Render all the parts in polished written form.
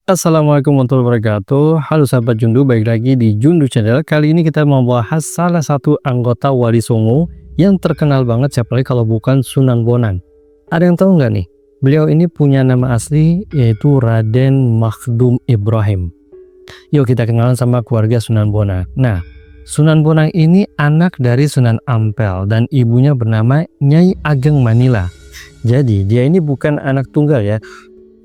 Assalamualaikum warahmatullahi wabarakatuh. Halo sahabat Jundu, baik lagi di Jundu Channel. Kali ini kita mau bahas salah satu anggota Wali Songo yang terkenal banget, siapa lagi kalau bukan Sunan Bonang. Ada yang tahu nggak nih? Beliau ini punya nama asli yaitu Raden Makhdum Ibrahim. Yuk kita kenalan sama keluarga Sunan Bonang. Nah, Sunan Bonang ini anak dari Sunan Ampel dan ibunya bernama Nyai Ageng Manila. Jadi dia ini bukan anak tunggal ya.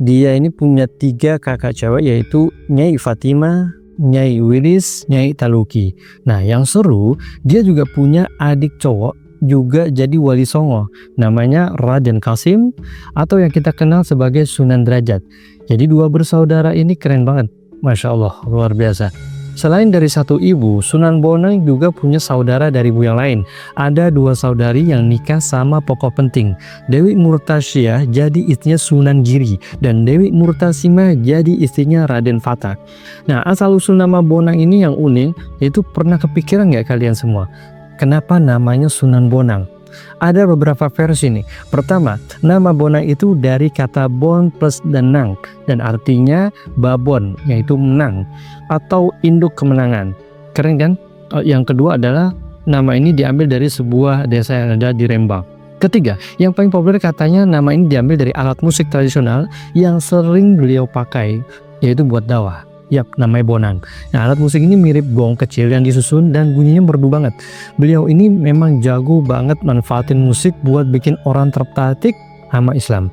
Dia ini punya 3 kakak cewek, yaitu Nyai Fatimah, Nyai Wilis, Nyai Taluki. Nah yang seru, dia juga punya adik cowok juga jadi Wali Songo, namanya Raden Kasim atau yang kita kenal sebagai Sunan Derajat. Jadi 2 bersaudara ini keren banget, Masya Allah, luar biasa. Selain dari satu ibu, Sunan Bonang juga punya saudara dari ibu yang lain. Ada 2 saudari yang nikah sama pokok penting. Dewi Murtasyah jadi istrinya Sunan Giri dan Dewi Murtasimah jadi istrinya Raden Fatah. Nah, asal-usul nama Bonang ini yang unik, yaitu pernah kepikiran nggak kalian semua? Kenapa namanya Sunan Bonang? Ada beberapa versi nih. Pertama, nama Bonang itu dari kata bon plus dan nang, dan artinya babon, yaitu menang atau induk kemenangan. Keren kan? Yang kedua adalah nama ini diambil dari sebuah desa yang ada di Rembang. Ketiga, yang paling populer katanya nama ini diambil dari alat musik tradisional yang sering beliau pakai, yaitu buat dakwah. Yap, namanya Bonang. Nah, alat musik ini mirip gong kecil yang disusun dan bunyinya merdu banget. Beliau ini memang jago banget manfaatin musik buat bikin orang tertarik sama Islam.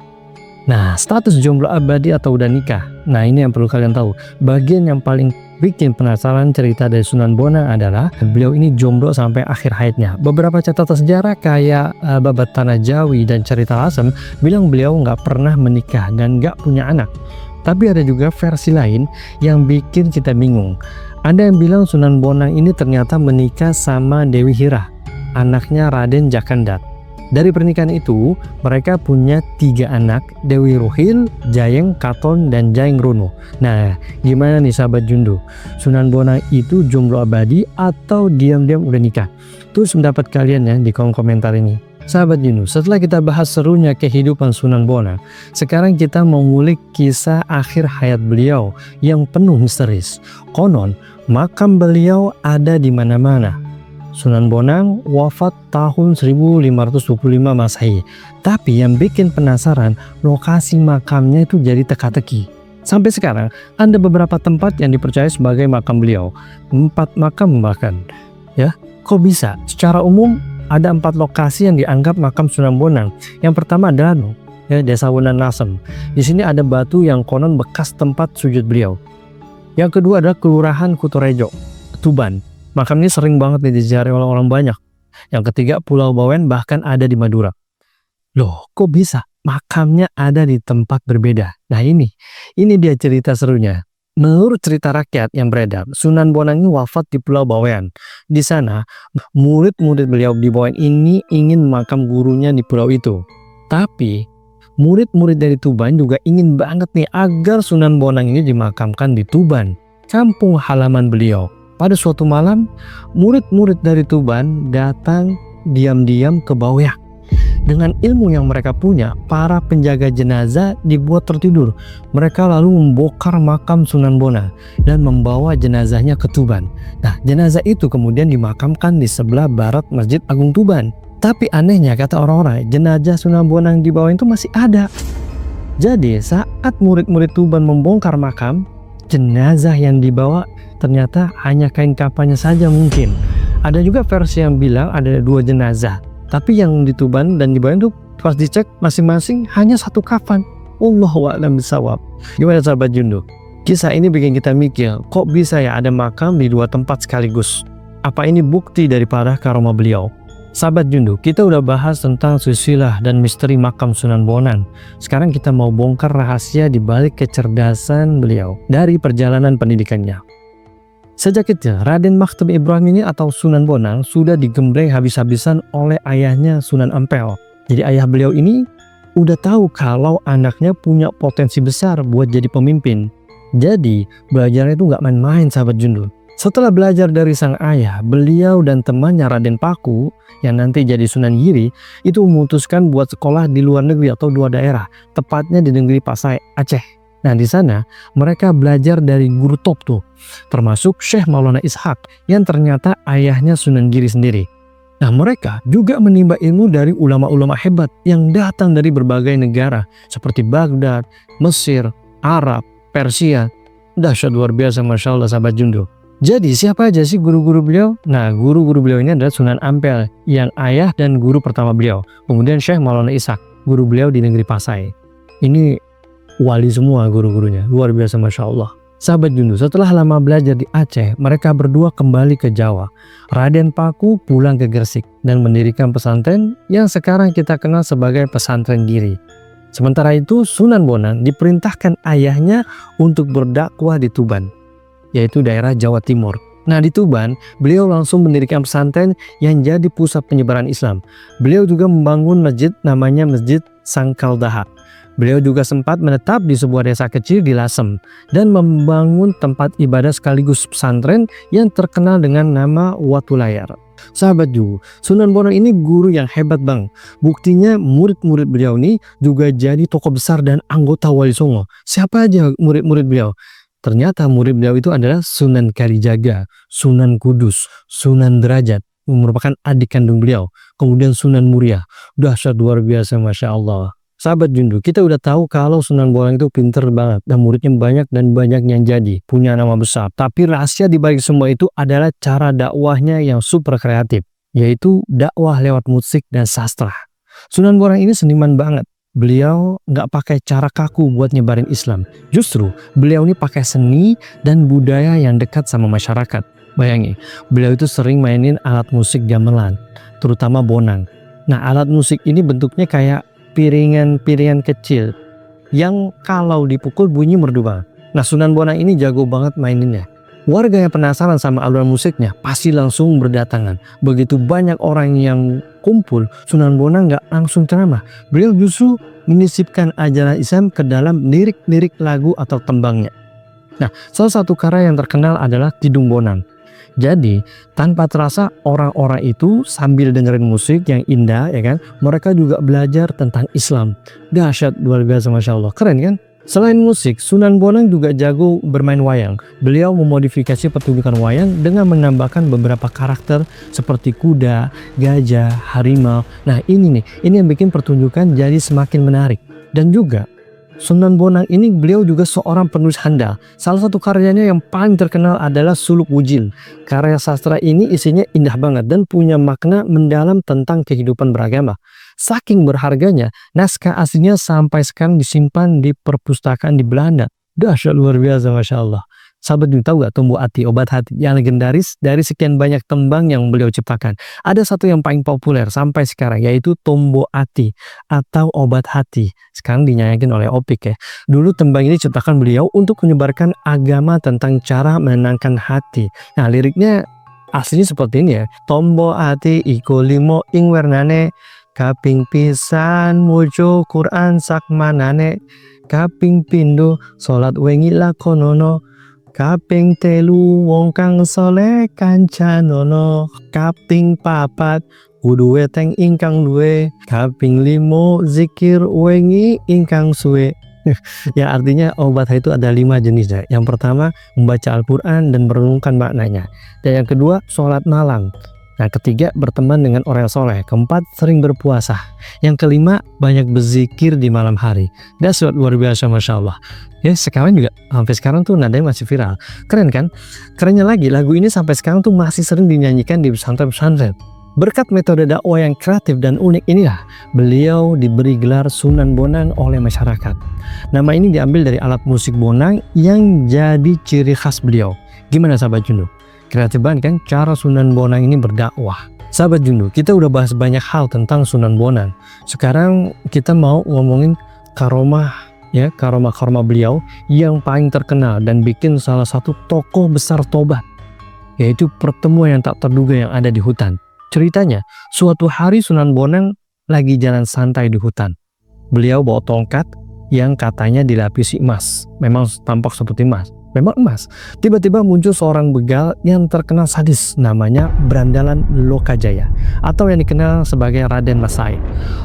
Nah, status jomblo abadi atau udah nikah. Nah, ini yang perlu kalian tahu. Bagian yang paling bikin penasaran cerita dari Sunan Bonang adalah beliau ini jomblo sampai akhir hayatnya. Beberapa catatan sejarah kayak Babat Tanah Jawi dan Cerita Lasem bilang beliau nggak pernah menikah dan nggak punya anak. Tapi ada juga versi lain yang bikin kita bingung. Ada yang bilang Sunan Bonang ini ternyata menikah sama Dewi Hira, anaknya Raden Jakandat. Dari pernikahan itu, mereka punya 3 anak, Dewi Ruhil, Jayeng Katon, dan Jayeng Rono. Nah, gimana nih sahabat Jundu? Sunan Bonang itu jomblo abadi atau diam-diam udah nikah? Terus pendapat kalian ya di kolom komentar ini. Sahabat Jundu, setelah kita bahas serunya kehidupan Sunan Bonang, sekarang kita mau ngulik kisah akhir hayat beliau yang penuh misteris. Konon, makam beliau ada di mana-mana. Sunan Bonang wafat tahun 1525 Masehi. Tapi yang bikin penasaran, lokasi makamnya itu jadi teka-teki. Sampai sekarang, ada beberapa tempat yang dipercaya sebagai makam beliau. 4 makam bahkan. Ya, kok bisa? Secara umum, ada 4 lokasi yang dianggap makam Sunan Bonang. Yang pertama adalah Desa Wunan Lasem. Di sini ada batu yang konon bekas tempat sujud beliau. Yang kedua adalah Kelurahan Kutorejo, Tuban. Makam ini sering banget diziarahi oleh orang banyak. Yang ketiga Pulau Bawen, bahkan ada di Madura. Loh, kok bisa? Makamnya ada di tempat berbeda. Nah ini dia cerita serunya. Menurut cerita rakyat yang beredar, Sunan Bonang ini wafat di Pulau Bawean. Di sana, murid-murid beliau di Bawean ini ingin makam gurunya di pulau itu. Tapi, murid-murid dari Tuban juga ingin banget nih agar Sunan Bonang ini dimakamkan di Tuban, kampung halaman beliau. Pada suatu malam, murid-murid dari Tuban datang diam-diam ke Bawean. Dengan ilmu yang mereka punya, para penjaga jenazah dibuat tertidur. Mereka lalu membongkar makam Sunan Bonang dan membawa jenazahnya ke Tuban. Nah, jenazah itu kemudian dimakamkan di sebelah barat Masjid Agung Tuban. Tapi anehnya, kata orang-orang, jenazah Sunan Bonang di bawah itu masih ada. Jadi, saat murid-murid Tuban membongkar makam, jenazah yang dibawa ternyata hanya kain kafannya saja mungkin. Ada juga versi yang bilang ada 2 jenazah. Tapi yang di Tuban dan di Bawean itu pas dicek masing-masing hanya 1 kafan. Allahu a'lam bishawab. Gimana sahabat Jundu? Kisah ini bikin kita mikir, kok bisa ya ada makam di 2 tempat sekaligus? Apa ini bukti daripada karomah beliau? Sahabat Jundu, kita udah bahas tentang silsilah dan misteri makam Sunan Bonang. Sekarang kita mau bongkar rahasia di balik kecerdasan beliau dari perjalanan pendidikannya. Sejak kecil, Raden Makhdum Ibrahim ini atau Sunan Bonang sudah digembleng habis-habisan oleh ayahnya Sunan Ampel. Jadi ayah beliau ini udah tahu kalau anaknya punya potensi besar buat jadi pemimpin. Jadi belajarnya itu nggak main-main sahabat Jundu. Setelah belajar dari sang ayah, beliau dan temannya Raden Paku yang nanti jadi Sunan Giri itu memutuskan buat sekolah di luar negeri atau 2 daerah, tepatnya di negeri Pasai, Aceh. Nah, di sana mereka belajar dari guru top tuh, termasuk Syekh Maulana Ishaq yang ternyata ayahnya Sunan Giri sendiri. Nah, mereka juga menimba ilmu dari ulama-ulama hebat yang datang dari berbagai negara seperti Baghdad, Mesir, Arab, Persia. Dahsyat luar biasa, Masya Allah sahabat Jundu. Jadi siapa aja sih guru-guru beliau? Nah, guru-guru beliau ini adalah Sunan Ampel yang ayah dan guru pertama beliau. Kemudian Syekh Maulana Ishaq, guru beliau di negeri Pasai. Ini wali semua guru-gurunya, luar biasa Masya Allah. Sahabat Jundu, setelah lama belajar di Aceh, mereka berdua kembali ke Jawa. Raden Paku pulang ke Gresik dan mendirikan pesantren yang sekarang kita kenal sebagai Pesantren Giri. Sementara itu Sunan Bonang diperintahkan ayahnya untuk berdakwah di Tuban, yaitu daerah Jawa Timur. Nah, di Tuban, beliau langsung mendirikan pesantren yang jadi pusat penyebaran Islam. Beliau juga membangun masjid namanya Masjid Sangkal Dahak. Beliau juga sempat menetap di sebuah desa kecil di Lasem dan membangun tempat ibadah sekaligus pesantren yang terkenal dengan nama Watulayar. Sahabat Ju, Sunan Bonang ini guru yang hebat bang. Buktinya murid-murid beliau ini juga jadi tokoh besar dan anggota Wali Songo. Siapa aja murid-murid beliau? Ternyata murid beliau itu adalah Sunan Kalijaga, Sunan Kudus, Sunan Derajat, merupakan adik kandung beliau. Kemudian Sunan Muria. Dahsyat luar biasa Masya Allah. Sahabat Jundu, kita udah tahu kalau Sunan Bonang itu pinter banget dan muridnya banyak dan banyak yang jadi, punya nama besar. Tapi rahasia di balik semua itu adalah cara dakwahnya yang super kreatif, yaitu dakwah lewat musik dan sastra. Sunan Bonang ini seniman banget. Beliau nggak pakai cara kaku buat nyebarin Islam. Justru beliau ini pakai seni dan budaya yang dekat sama masyarakat. Bayangin, beliau itu sering mainin alat musik gamelan, terutama bonang. Nah, alat musik ini bentuknya kayak piringan-piringan kecil yang kalau dipukul bunyi merdu banget. Nah, Sunan Bonang ini jago banget maininnya. Warga yang penasaran sama alunan musiknya pasti langsung berdatangan. Begitu banyak orang yang kumpul, Sunan Bonang nggak langsung ceramah. Beliau justru menyisipkan ajaran Islam ke dalam lirik-lirik lagu atau tembangnya. Nah, salah satu karya yang terkenal adalah Tidung Bonang. Jadi tanpa terasa orang-orang itu sambil dengerin musik yang indah, ya kan, mereka juga belajar tentang Islam. Dahsyat luar biasa Masya Allah, keren kan? Selain musik, Sunan Bonang juga jago bermain wayang. Beliau memodifikasi pertunjukan wayang dengan menambahkan beberapa karakter seperti kuda, gajah, harimau. Nah ini yang bikin pertunjukan jadi semakin menarik. Dan juga Sunan Bonang ini beliau juga seorang penulis handal. Salah satu karyanya yang paling terkenal adalah Suluk Wujil. Karya sastra ini isinya indah banget dan punya makna mendalam tentang kehidupan beragama. Saking berharganya, naskah aslinya sampai sekarang disimpan di perpustakaan di Belanda. Dahsyat luar biasa Masya Allah. Sahabat tahu gak Tombo Ati, obat hati yang legendaris dari sekian banyak tembang yang beliau ciptakan? Ada satu yang paling populer sampai sekarang, yaitu Tombo Ati atau obat hati. Sekarang dinyanyikan oleh Opik ya. Dulu tembang ini ciptakan beliau untuk menyebarkan agama tentang cara menenangkan hati. Nah, liriknya aslinya seperti ini ya. Tombo ati iko limo ing wernane, kaping pisan mojo Quran sakmanane, kaping pindo salat wengi lakonono, kaping telu wong kang soleh kancanono, kaping papat kudu weteng ingkang duwe, kaping limo zikir wengi ingkang suwe. Ya artinya obat itu ada 5 jenisnya. Yang pertama membaca Al-Quran dan merenungkan maknanya. Dan yang kedua sholat malam. Nah, ketiga berteman dengan orang soleh. Keempat sering berpuasa. Yang kelima banyak berzikir di malam hari. Dahsyat luar biasa Masya Allah. Ya sekarang juga sampai sekarang tuh nadanya masih viral. Keren kan? Kerennya lagi lagu ini sampai sekarang tuh masih sering dinyanyikan di pesantren-pesantren. Berkat metode dakwah yang kreatif dan unik inilah beliau diberi gelar Sunan Bonang oleh masyarakat. Nama ini diambil dari alat musik bonang yang jadi ciri khas beliau. Gimana sahabat Jundu? Kreatif banget kan cara Sunan Bonang ini berdakwah. Sahabat Jundu, kita udah bahas banyak hal tentang Sunan Bonang. Sekarang kita mau ngomongin karomah ya, karomah beliau yang paling terkenal dan bikin salah satu tokoh besar tobat, yaitu pertemuan yang tak terduga yang ada di hutan. Ceritanya, suatu hari Sunan Bonang lagi jalan santai di hutan. Beliau bawa tongkat yang katanya dilapisi emas. Memang tampak seperti emas. Memang emas. Tiba-tiba muncul seorang begal yang terkenal sadis, namanya Brandalan Lokajaya atau yang dikenal sebagai Raden Masai.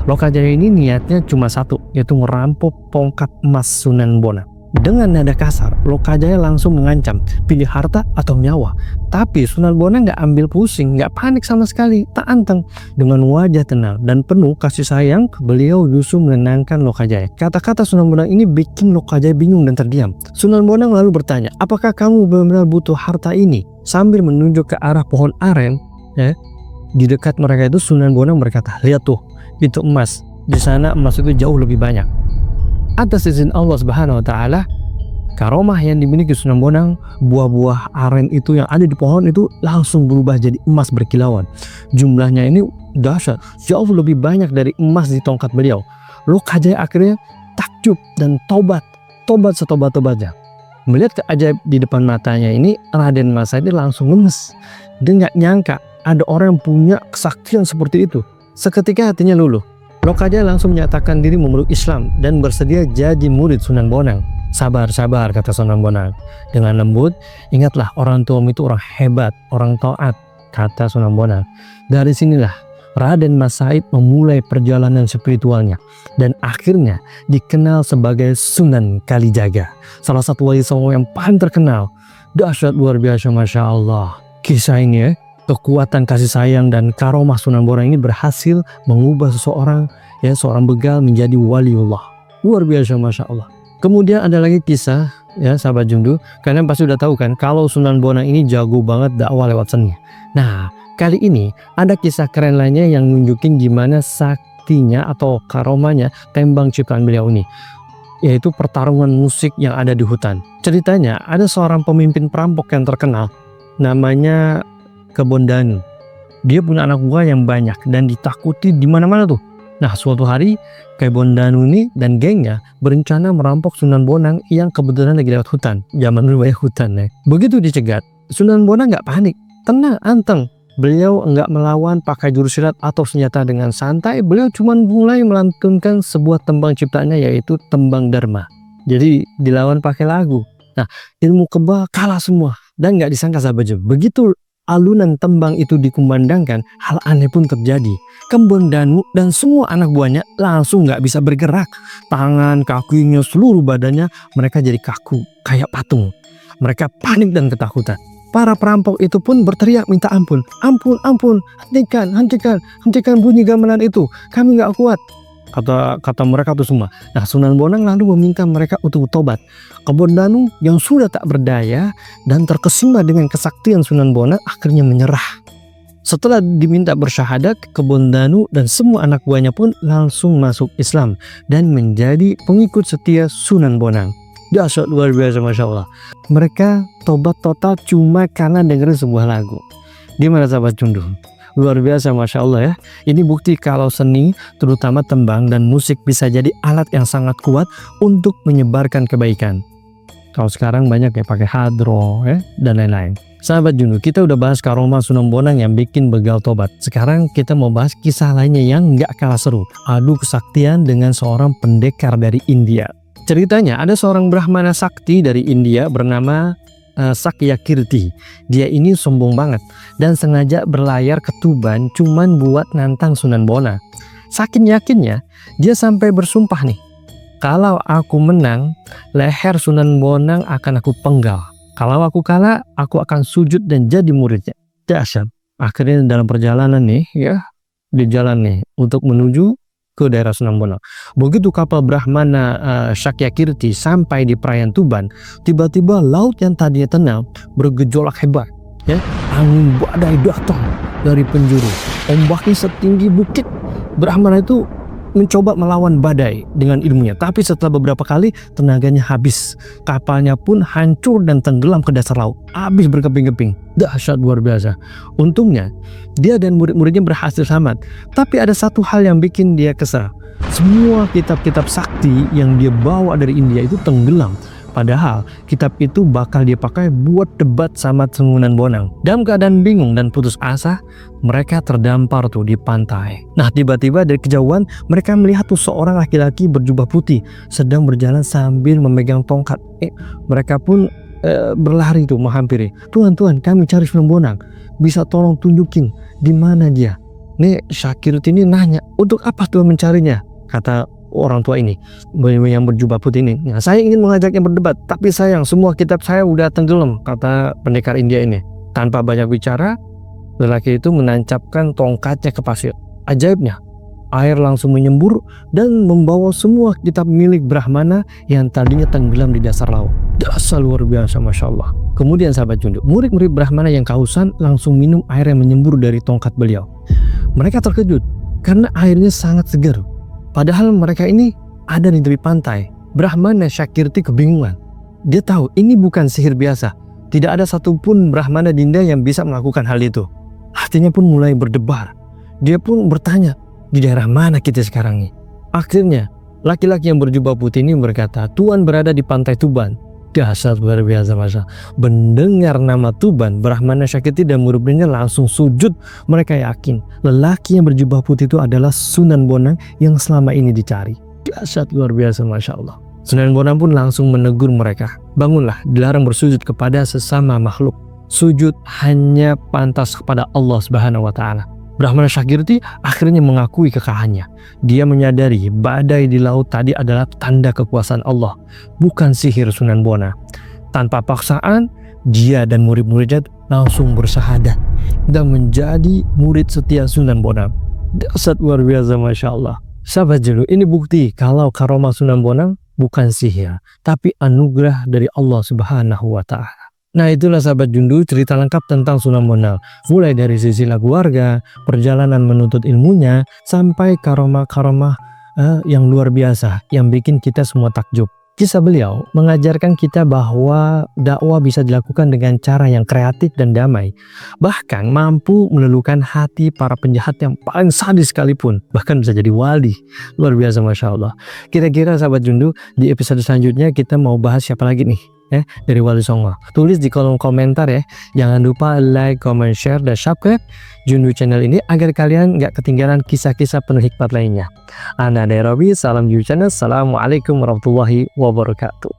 Lokajaya ini niatnya cuma satu, yaitu merampok tongkat emas Sunan Bonang. Dengan nada kasar, Lokajaya langsung mengancam, pilih harta atau nyawa. Tapi Sunan Bonang nggak ambil pusing, nggak panik sama sekali, tak anteng. Dengan wajah tenang dan penuh kasih sayang, beliau justru menenangkan Lokajaya. Kata-kata Sunan Bonang ini bikin Lokajaya bingung dan terdiam. Sunan Bonang lalu bertanya, apakah kamu benar-benar butuh harta ini? Sambil menunjuk ke arah pohon aren, di dekat mereka itu Sunan Bonang berkata, lihat tuh, itu emas. Di sana emas itu jauh lebih banyak. Atas izin Allah Subhanahu wa taala, karomah yang dimiliki Sunan Bonang, buah-buah aren itu yang ada di pohon itu langsung berubah jadi emas berkilauan. Jumlahnya ini dahsyat, jauh lebih banyak dari emas di tongkat beliau. Lokajaya akhirnya takjub dan tobat setobat-tobatnya. Melihat keajaib di depan matanya ini, Raden Mas ini langsung lemes. Dia nggak nyangka ada orang yang punya kesaktian seperti itu. Seketika hatinya luluh. Lokajaya langsung menyatakan diri memeluk Islam dan bersedia jadi murid Sunan Bonang. Sabar, kata Sunan Bonang. Dengan lembut, ingatlah orang tuamu itu orang hebat, orang taat, kata Sunan Bonang. Dari sinilah Raden Mas Said memulai perjalanan spiritualnya dan akhirnya dikenal sebagai Sunan Kalijaga, salah satu wali songo yang paling terkenal. Dahsyat luar biasa, Masya Allah. Kisah ini kekuatan kasih sayang dan karomah Sunan Bonang ini berhasil mengubah seorang begal menjadi waliullah. Luar biasa, Masya Allah. Kemudian ada lagi kisah, sahabat Jundu, kalian pasti udah tahu kan kalau Sunan Bonang ini jago banget dakwah lewat seni. Nah, kali ini ada kisah keren lainnya yang nunjukin gimana saktinya atau karomanya tembang ciptaan beliau ini, yaitu pertarungan musik yang ada di hutan. Ceritanya ada seorang pemimpin perampok yang terkenal, namanya Kebon Danu. Dia punya anak buah yang banyak dan ditakuti di mana-mana tuh. Nah, suatu hari Kebon Danu ini dan gengnya berencana merampok Sunan Bonang yang kebetulan lagi lewat hutan. Zaman dulu banyak hutan ya. Begitu dicegat, Sunan Bonang nggak panik, tenang, anteng. Beliau nggak melawan pakai jurus silat atau senjata dengan santai. Beliau cuma mulai melantunkan sebuah tembang ciptaannya, yaitu tembang Dharma. Jadi dilawan pakai lagu. Nah, ilmu kebal kalah semua dan nggak disangka sahabat Jundu. Begitu alunan tembang itu dikumandangkan, hal aneh pun terjadi. Kebon Danu dan semua anak buahnya langsung nggak bisa bergerak. Tangan, kakinya, seluruh badannya mereka jadi kaku, kayak patung. Mereka panik dan ketakutan. Para perampok itu pun berteriak minta ampun. Ampun, hentikan bunyi gamelan itu. Kami nggak kuat. Kata mereka itu semua. Nah, Sunan Bonang lalu meminta mereka untuk tobat. Kebon Danu yang sudah tak berdaya dan terkesima dengan kesaktian Sunan Bonang akhirnya menyerah. Setelah diminta bersyahadat, Kebon Danu dan semua anak buahnya pun langsung masuk Islam dan menjadi pengikut setia Sunan Bonang. Dahsyat luar biasa, Masya Allah. Mereka tobat total cuma karena dengerin sebuah lagu. Gimana sahabat Jundu? Luar biasa, Masya Allah ya. Ini bukti kalau seni, terutama tembang dan musik, bisa jadi alat yang sangat kuat untuk menyebarkan kebaikan. Kalau sekarang banyak ya pakai hadro dan lain-lain. Sahabat Jundu, kita udah bahas karomah Sunan Bonang yang bikin begal tobat. Sekarang kita mau bahas kisah lainnya yang nggak kalah seru. Adu kesaktian dengan seorang pendekar dari India. Ceritanya ada seorang Brahmana sakti dari India bernama Sakyakirti. Dia ini sombong banget dan sengaja berlayar ke Tuban cuman buat nantang Sunan Bonang. Saking yakinnya dia sampai bersumpah nih, kalau aku menang, leher Sunan Bonang akan aku penggal. Kalau aku kalah, aku akan sujud dan jadi muridnya. Dahsyat. Akhirnya dalam perjalanan nih di jalan nih untuk menuju ke daerah Sunan Bonang. Begitu kapal Brahmana Sakyakirti sampai di perairan Tuban, tiba-tiba laut yang tadinya tenang bergejolak hebat. Angin badai datang dari penjuru, ombaknya setinggi bukit. Brahmana itu mencoba melawan badai dengan ilmunya, tapi setelah beberapa kali tenaganya habis. Kapalnya pun hancur dan tenggelam ke dasar laut, habis berkeping-keping. Dahsyat luar biasa. Untungnya dia dan murid-muridnya berhasil selamat, tapi ada satu hal yang bikin dia kesal. Semua kitab-kitab sakti yang dia bawa dari India itu tenggelam. Padahal kitab itu bakal dia pakai buat debat sama Sunan Bonang. Dalam keadaan bingung dan putus asa, mereka terdampar tuh di pantai. Nah, tiba-tiba dari kejauhan mereka melihat tuh seorang laki-laki berjubah putih sedang berjalan sambil memegang tongkat. Mereka pun berlari tuh menghampiri. Tuan, kami cari Sunan Bonang. Bisa tolong tunjukin di mana dia? Nih Syakirti ini nanya, untuk apa tuan mencarinya? Kata orang tua ini yang berjubah putih ini. Ya, saya ingin mengajaknya berdebat, tapi sayang semua kitab saya udah tenggelam, kata pendekar India ini. Tanpa banyak bicara, lelaki itu menancapkan tongkatnya ke pasir. Ajaibnya, air langsung menyembur dan membawa semua kitab milik Brahmana yang tadinya tenggelam di dasar laut. Dasar luar biasa, Masya Allah. Kemudian sahabat Jundu, murid-murid Brahmana yang kehausan langsung minum air yang menyembur dari tongkat beliau. Mereka terkejut karena airnya sangat segar. Padahal mereka ini ada di tepi pantai. Brahmana Syakirti kebingungan. Dia tahu ini bukan sihir biasa. Tidak ada satupun Brahmana Dinda yang bisa melakukan hal itu. Hatinya pun mulai berdebar. Dia pun bertanya, di daerah mana kita sekarang ini? Akhirnya, laki-laki yang berjubah putih ini berkata, Tuan berada di pantai Tuban. Dasar luar biasa, masa. Mendengar nama Tuban, Brahmana Syakirti dan murid-muridnya langsung sujud. Mereka yakin lelaki yang berjubah putih itu adalah Sunan Bonang yang selama ini dicari. Dasar luar biasa, Masya Allah. Sunan Bonang pun langsung menegur mereka. Bangunlah, dilarang bersujud kepada sesama makhluk. Sujud hanya pantas kepada Allah Subhanahu wa Ta'ala. Brahmana Syakirti akhirnya mengakui kekalahannya. Dia menyadari badai di laut tadi adalah tanda kekuasaan Allah, bukan sihir Sunan Bonang. Tanpa paksaan, dia dan murid-muridnya langsung bersahadat dan menjadi murid setia Sunan Bonang. Dasar luar biasa, Masya Allah. Sahabat Jundu, ini bukti kalau karomah Sunan Bonang bukan sihir, tapi anugerah dari Allah Subhanahu wa Ta'ala. Nah, itulah sahabat Jundu cerita lengkap tentang Sunan Bonang. Mulai dari silsilah keluarga, perjalanan menuntut ilmunya, sampai karomah-karomah yang luar biasa yang bikin kita semua takjub. Kisah beliau mengajarkan kita bahwa dakwah bisa dilakukan dengan cara yang kreatif dan damai. Bahkan mampu meluluhkan hati para penjahat yang paling sadis sekalipun. Bahkan bisa jadi wali. Luar biasa, Masya Allah. Kira-kira sahabat Jundu, di episode selanjutnya kita mau bahas siapa lagi nih? Dari Wali Songo. Tulis di kolom komentar ya. Jangan lupa like, comment, share, dan subscribe Jundu channel ini agar kalian nggak ketinggalan kisah-kisah penuh hikmat lainnya. Ana Nairobi, salam Jundu channel. Assalamualaikum warahmatullahi wabarakatuh.